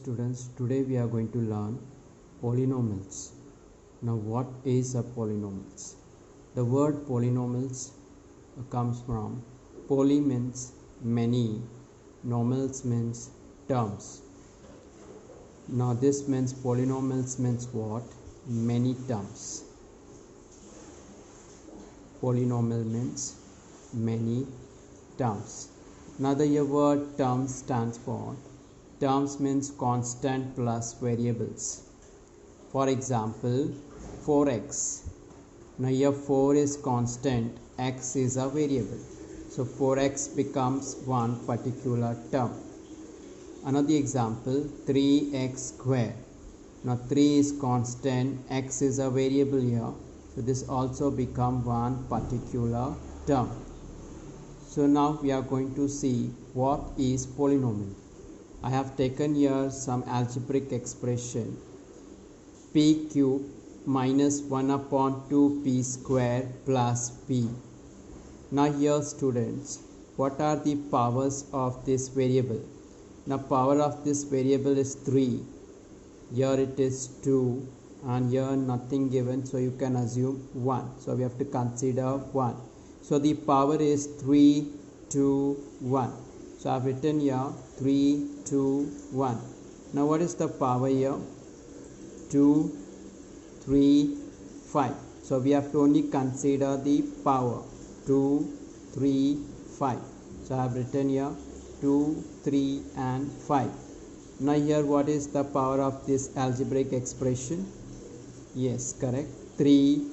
students, today we are going to learn polynomials. Now what is a polynomials? The word polynomials comes from poly means many, nomals means terms. Now this means polynomials means what? Many terms. Polynomial means many terms. Now the word terms stands for terms means constant plus variables. For example, 4x. Now here 4 is constant, x is a variable. So 4x becomes one particular term. Another example, 3x square. Now 3 is constant, x is a variable here. So this also becomes one particular term. So now we are going to see what is polynomial. I have taken here some algebraic expression p cube minus 1 upon 2p square plus p. Now here students, what are the powers of this variable? Now power of this variable is 3. Here it is 2 and here nothing given, so you can assume 1. So we have to consider 1. So the power is 3, 2, 1. So I have written here 3, 2, 1. Now what is the power here? 2, 3, 5. So we have to only consider the power 2, 3, 5. So I have written here 2, 3 and 5. Now here what is the power of this algebraic expression? Yes, correct. 3,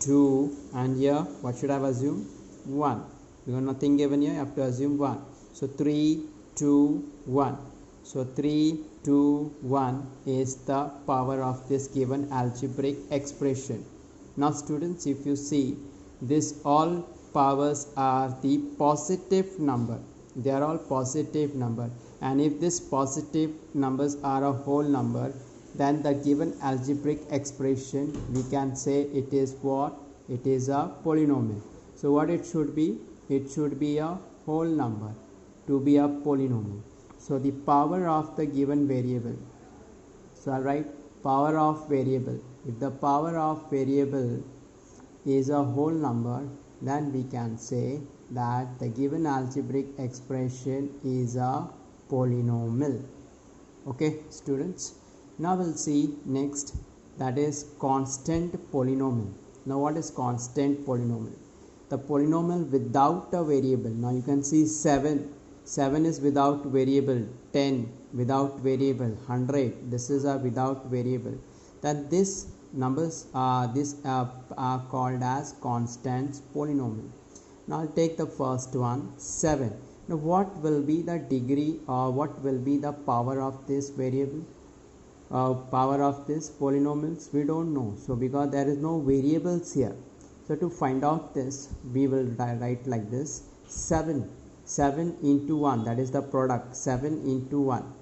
2 and here what should I have assumed? 1. Because nothing given here, you have to assume 1. So 3, 2, 1. So 3, 2, 1 is the power of this given algebraic expression. Now students, if you see, this all powers are the positive number. They are all positive number. And if these positive numbers are a whole number, then the given algebraic expression, we can say it is what? It is a polynomial. So what it should be? It should be a whole number to be a polynomial. So the power of the given variable. So I'll write power of variable. If the power of variable is a whole number, then we can say that the given algebraic expression is a polynomial. Okay students. Now we'll see next, that is constant polynomial. Now what is constant polynomial? The polynomial without a variable. Now you can see 7 is without variable, 10 without variable, 100 this is a without variable. Then these numbers are called as constant polynomial. Now I'll take the first one, 7. Now what will be the degree or what will be the power of this variable? Power of this polynomials, we don't know. So because there is no variables here, so to find out this, we will write like this: 7 into 1, that is the product, 7 into 1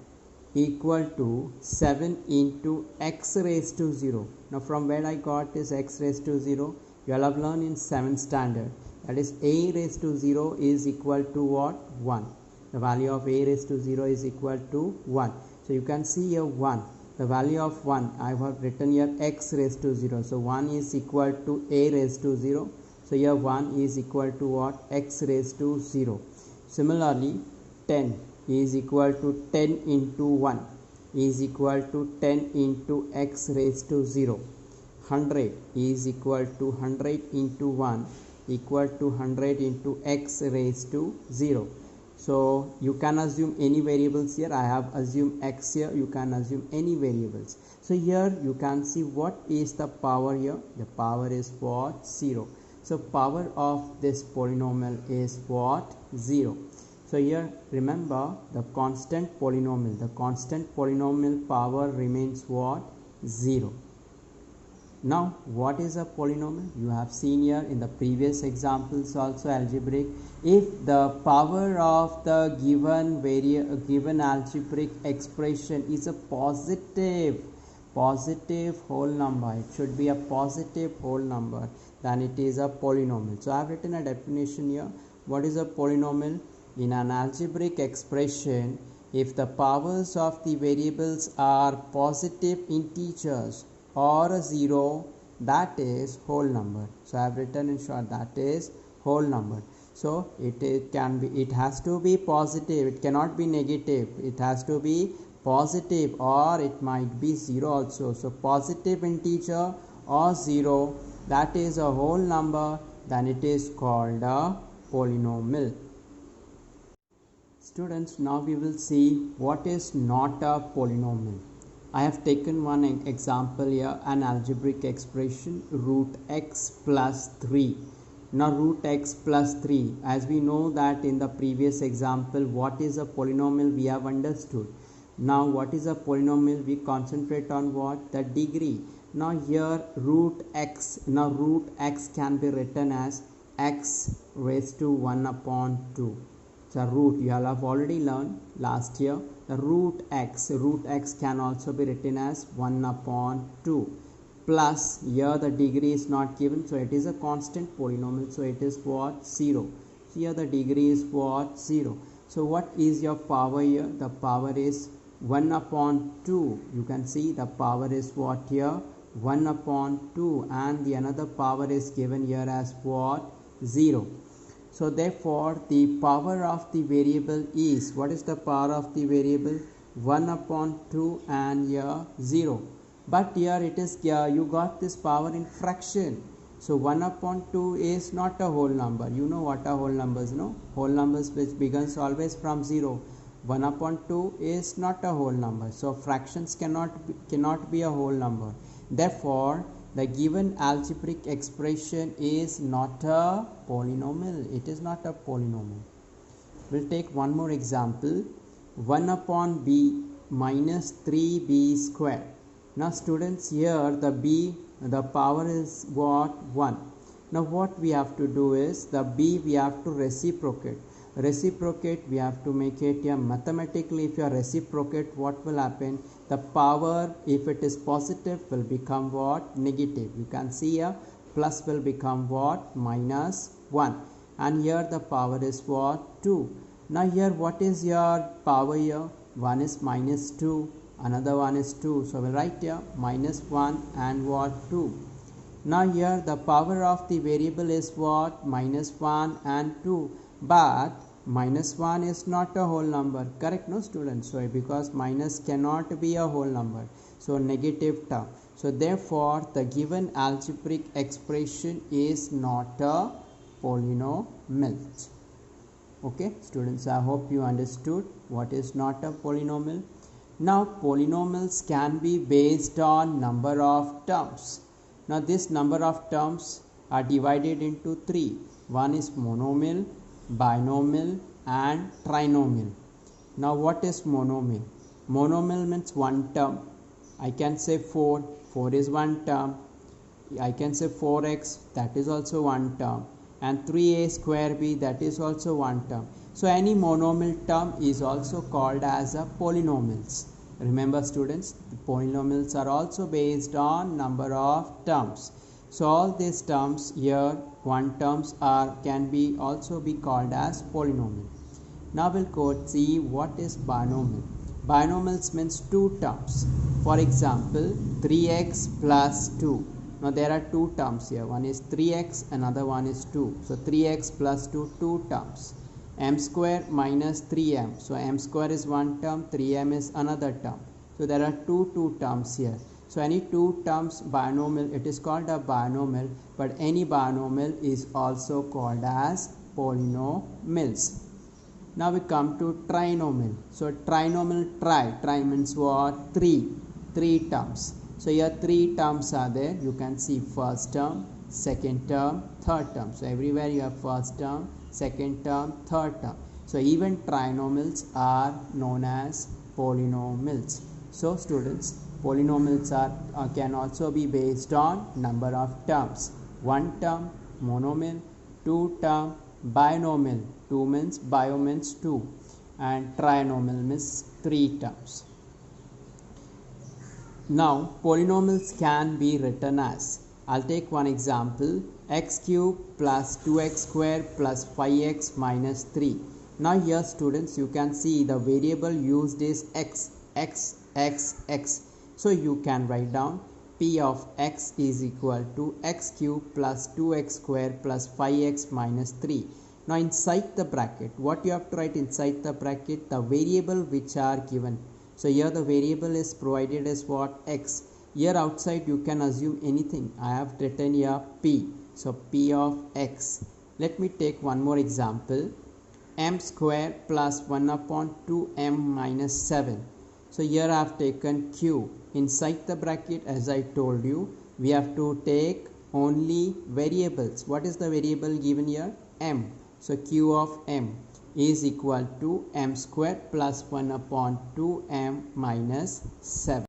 equal to 7 into x raised to 0. Now from where I got this x raised to 0? You all have learned in 7th standard, that is a raised to 0 is equal to what? 1. The value of a raised to 0 is equal to 1. So you can see here 1. The value of 1, I have written here x raised to 0. So 1 is equal to a raised to 0. So here 1 is equal to what? X raised to 0. Similarly, 10 is equal to 10 into 1 is equal to 10 into x raised to 0. 100 is equal to 100 into 1 equal to 100 into x raised to 0. So you can assume any variables here. I have assumed x here. You can assume any variables. So here you can see what is the power here. The power is what? 0. So power of this polynomial is what? 0. So here remember the constant polynomial. The constant polynomial power remains what? 0. Now what is a polynomial? You have seen here in the previous examples also algebraic. If the power of the given algebraic expression is a positive whole number, it should be a positive whole number, then it is a polynomial. So I have written a definition here. What is a polynomial? In an algebraic expression, if the powers of the variables are positive integers or a 0, that is whole number. So I have written in short, that is whole number. So it has to be positive, it cannot be negative, it has to be positive, or it might be 0 also. So positive integer or 0, that is a whole number, then it is called a polynomial. Students, now we will see what is not a polynomial. I have taken one example here, an algebraic expression root x plus 3. Now root x plus 3, as we know that in the previous example, what is a polynomial we have understood. Now what is a polynomial? We concentrate on what? The degree. Now here root x, now root x can be written as x raised to 1 upon 2. So root, you all have already learned last year, the root x can also be written as 1 upon 2. Plus, here the degree is not given, so it is a constant polynomial, so it is what? 0. Here the degree is what? 0. So what is your power here? The power is 1 upon 2. You can see the power is what here? 1 upon 2, and the another power is given here as what? 0. So therefore the power of the variable is, what is the power of the variable? 1 upon 2 and here 0. But here it is, you got this power in fraction. So 1 upon 2 is not a whole number. You know what are whole numbers, no? Whole numbers which begins always from 0. 1 upon 2 is not a whole number. So fractions cannot be a whole number. Therefore, the given algebraic expression is not a polynomial. It is not a polynomial. We'll take one more example. 1 upon b minus 3b square. Now students, here the power is what? 1. Now what we have to do is, the b we have to reciprocate. We have to make it here mathematically. If you reciprocate, what will happen? The power, if it is positive, will become what? Negative. You can see here plus will become what? Minus 1. And here the power is what? 2. Now here what is your power here? One is minus 2, another one is 2. So we'll write here minus 1 and what? 2. Now here the power of the variable is what? Minus 1 and 2. But minus 1 is not a whole number, correct, no students? So because minus cannot be a whole number, so negative term. So therefore the given algebraic expression is not a polynomial. Okay students, I hope you understood what is not a polynomial. Now polynomials can be based on number of terms. Now this number of terms are divided into 3. One is monomial, binomial and trinomial. Now what is monomial? Monomial means one term. I can say 4 is one term. I can say 4x, that is also one term, and 3a square b, that is also one term. So any monomial term is also called as a polynomials. Remember students, the polynomials are also based on number of terms. So all these terms here, one terms can be also be called as polynomial. Now we'll go see what is binomial. Binomials means two terms. For example, 3x plus 2. Now there are two terms here. One is 3x, another one is 2. So 3x plus 2, two terms. M square minus 3m. So m square is one term, 3m is another term. So there are two terms here. So any two terms binomial, it is called a binomial, but any binomial is also called as polynomials. Now we come to trinomial. So trinomial, tri means what? Three terms. So here three terms are there. You can see first term, second term, third term. So everywhere you have first term, second term, third term. So even trinomials are known as polynomials. So students, polynomials can also be based on number of terms. One term, monomial. Two term, binomial. Two means, bio means two. And trinomial means three terms. Now polynomials can be written as, I'll take one example, x cube plus 2x square plus 5x minus 3. Now here students, you can see the variable used is x. So you can write down p of x is equal to x cube plus 2x square plus 5x minus 3. Now inside the bracket, what you have to write inside the bracket? The variable which are given. So here the variable is provided as what? X. Here outside you can assume anything. I have written here p. So p of x. Let me take one more example. M square plus 1 upon 2m minus 7. So here I have taken q. Inside the bracket, as I told you, we have to take only variables. What is the variable given here? M. So q of m is equal to m square plus 1 upon 2m minus 7.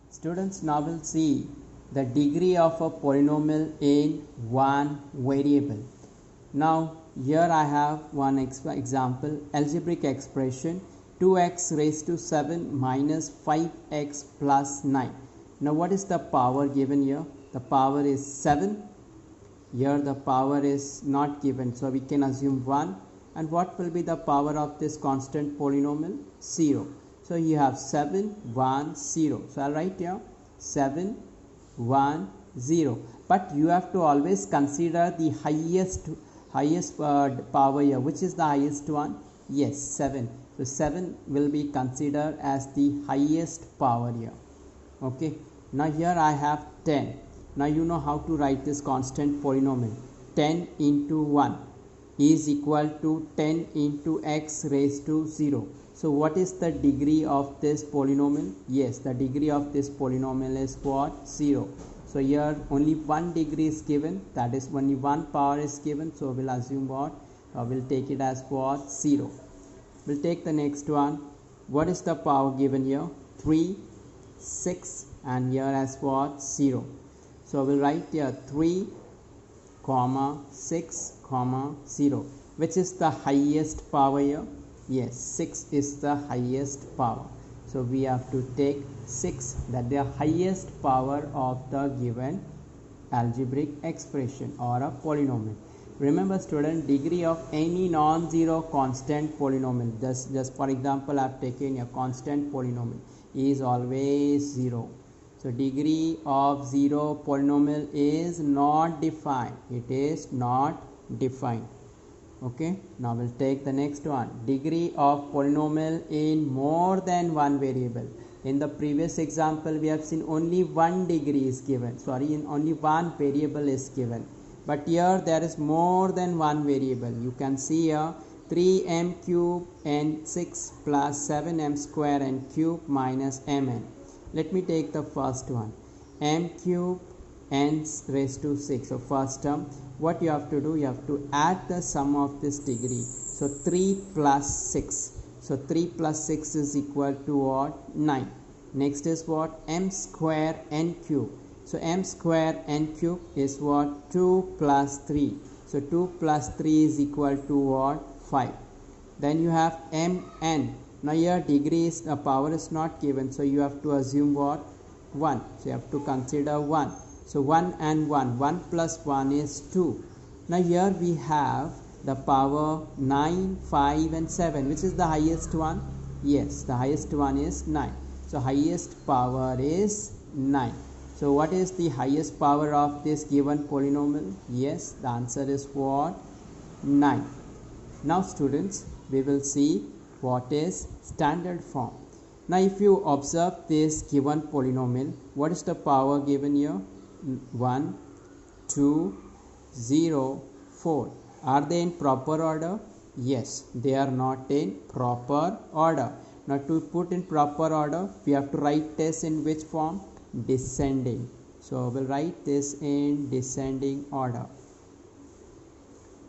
Students, now we'll see the degree of a polynomial in one variable. Now here I have one example, algebraic expression 2x raised to 7 minus 5x plus 9. Now what is the power given here? The power is 7. Here the power is not given, so we can assume 1. And what will be the power of this constant polynomial? 0. So you have 7, 1, 0. So I'll write here 7, 1, 0. But you have to always consider the highest power here. Which is the highest one? Yes, 7. So 7 will be considered as the highest power here. Okay. Now here I have 10. Now you know how to write this constant polynomial. 10 into 1 is equal to 10 into x raised to 0. So what is the degree of this polynomial? Yes, the degree of this polynomial is what? 0. So here only one degree is given, that is only one power is given. So we'll assume what? We'll take it as what? 0. We'll take the next one. What is the power given here? 3, 6, and here as what? 0. So we'll write here 3, 6, 0. Which is the highest power here? Yes, 6 is the highest power. So we have to take 6, that the highest power of the given algebraic expression or a polynomial. Remember student, degree of any non-zero constant polynomial, just for example I have taken a constant polynomial, is always 0. So degree of 0 polynomial is not defined. It is not defined. Okay, now we'll take the next one. Degree of polynomial in more than one variable. In the previous example we have seen only one degree is given. In only one variable is given. But here there is more than one variable. You can see here 3m cube and 6 plus 7m square and cube minus mn. Let me take the first one. M cube n raised to 6. So first term, what you have to do, you have to add the sum of this degree. So 3 plus 6. So 3 plus 6 is equal to what? 9. Next is what? M square n cube. So m square n cube is what? 2 plus 3. So 2 plus 3 is equal to what? 5. Then you have mn. Now here degree is, power is not given, so you have to assume what? 1. So you have to consider 1. So 1 and 1. 1 plus 1 is 2. Now here we have the power 9, 5 and 7. Which is the highest one? Yes, the highest one is 9. So highest power is 9. So what is the highest power of this given polynomial? Yes, the answer is what? 9. Now students, we will see what is standard form. Now if you observe this given polynomial, what is the power given here? 1, 2, 0, 4. Are they in proper order? Yes, they are not in proper order. Now to put in proper order, we have to write this in which form? Descending. So we'll write this in descending order.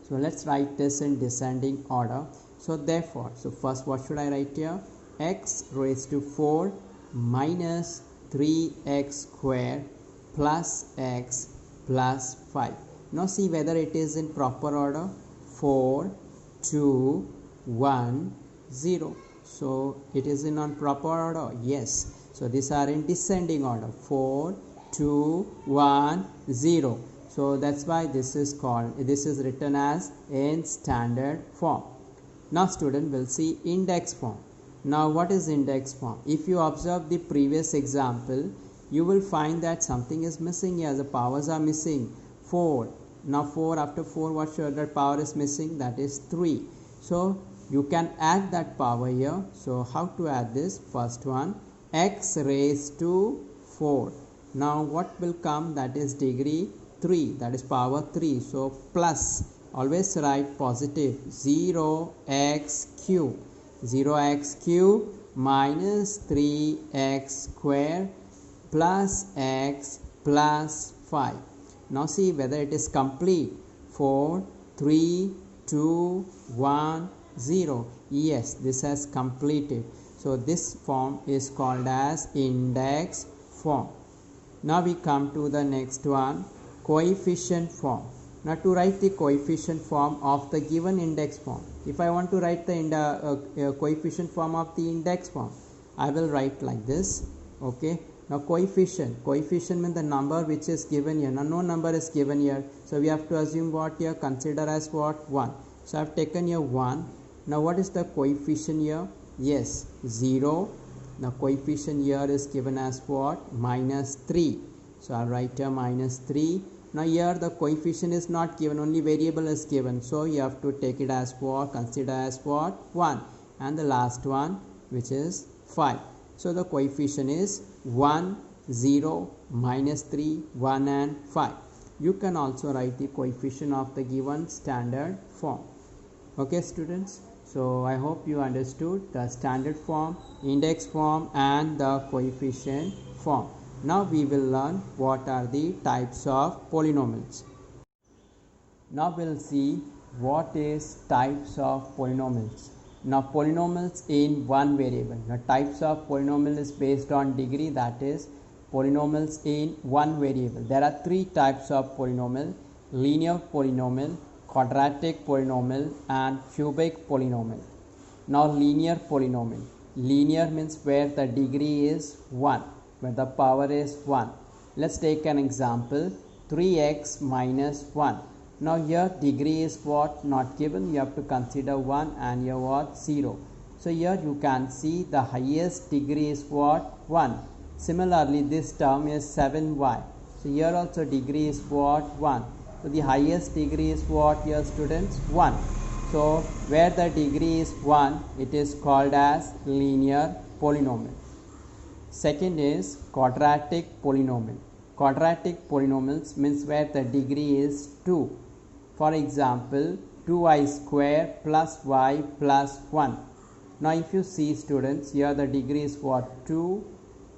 So let's write this in descending order. So therefore, so first what should I write here? X raised to 4 minus 3x square plus x plus 5. Now see whether it is in proper order. 4, 2, 1, 0. So it is in proper order. Yes. So these are in descending order. 4, 2, 1, 0. So that's why this is written as in standard form. Now student will see index form. Now what is index form? If you observe the previous example, you will find that something is missing here. The powers are missing. 4. Now 4, after 4 what should that power is missing? That is 3. So you can add that power here. So how to add this? First one, x raised to 4. Now what will come? That is degree 3, that is power 3. So plus, always write positive, 0x cube. 0x cube minus 3x square plus x plus 5. Now see whether it is complete. 4, 3, 2, 1, 0. Yes, this has completed. So this form is called as index form. Now we come to the next one, coefficient form. Now to write the coefficient form of the given index form, if I want to write the coefficient form of the index form, I will write like this. Okay. Now coefficient means the number which is given here. Now no number is given here, so we have to assume what here? Consider as what? 1. So I have taken here 1. Now what is the coefficient here? Yes, 0. Now coefficient here is given as what? Minus 3. So I'll write here minus 3. Now here the coefficient is not given, only variable is given. So you have to take it as what? Consider as what? 1. And the last one, which is 5. So the coefficient is 1, 0, minus 3, 1 and 5. You can also write the coefficient of the given standard form. Okay students. So I hope you understood the standard form, index form and the coefficient form. Now we will learn what are the types of polynomials. Now we'll see what is types of polynomials. Now polynomials in one variable. Now types of polynomial is based on degree, that is polynomials in one variable. There are three types of polynomial: linear polynomial, quadratic polynomial and cubic polynomial. Now linear polynomial. Linear means where the degree is 1, where the power is 1. Let's take an example, 3x minus 1. Now here degree is what? Not given. You have to consider 1 and here what? 0. So here you can see the highest degree is what? 1. Similarly this term is 7y. So here also degree is what? 1. So the highest degree is what here students? 1. So where the degree is 1, it is called as linear polynomial. Second is quadratic polynomial. Quadratic polynomials means where the degree is 2. For example, 2y square plus y plus 1. Now if you see students, here the degree is what? 2,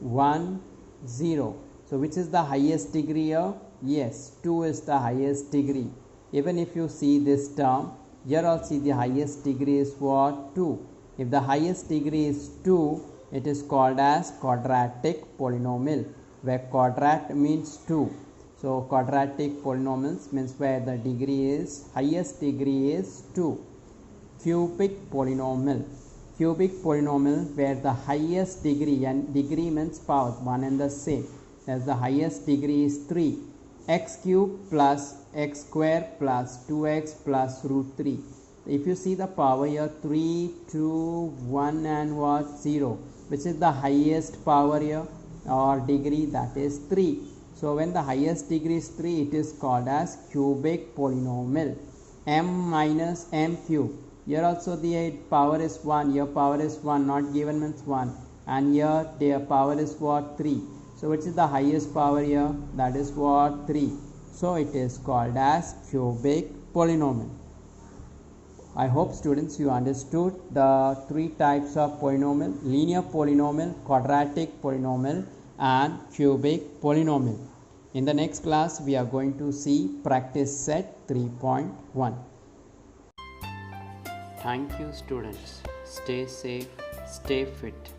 1, 0. So which is the highest degree here? Yes, 2 is the highest degree. Even if you see this term, here also the highest degree is what? 2. If the highest degree is 2, it is called as quadratic polynomial, where quadrat means 2. So quadratic polynomials means where the degree is, highest degree is 2. Cubic polynomial. Cubic polynomial where the highest degree, and degree means power, one and the same. As the highest degree is 3. X cube plus x square plus 2x plus root 3. If you see the power here, 3, 2, 1 and what? 0. Which is the highest power here or degree? That is 3. So when the highest degree is 3, it is called as cubic polynomial. M minus m cube. Here also the power is 1. Here power is 1. Not given means 1. And here their power is what? 3. So which is the highest power here? That is what? 3. So it is called as cubic polynomial. I hope students you understood the three types of polynomial: linear polynomial, quadratic polynomial and cubic polynomial. In the next class we are going to see practice set 3.1. Thank you students. Stay safe, stay fit.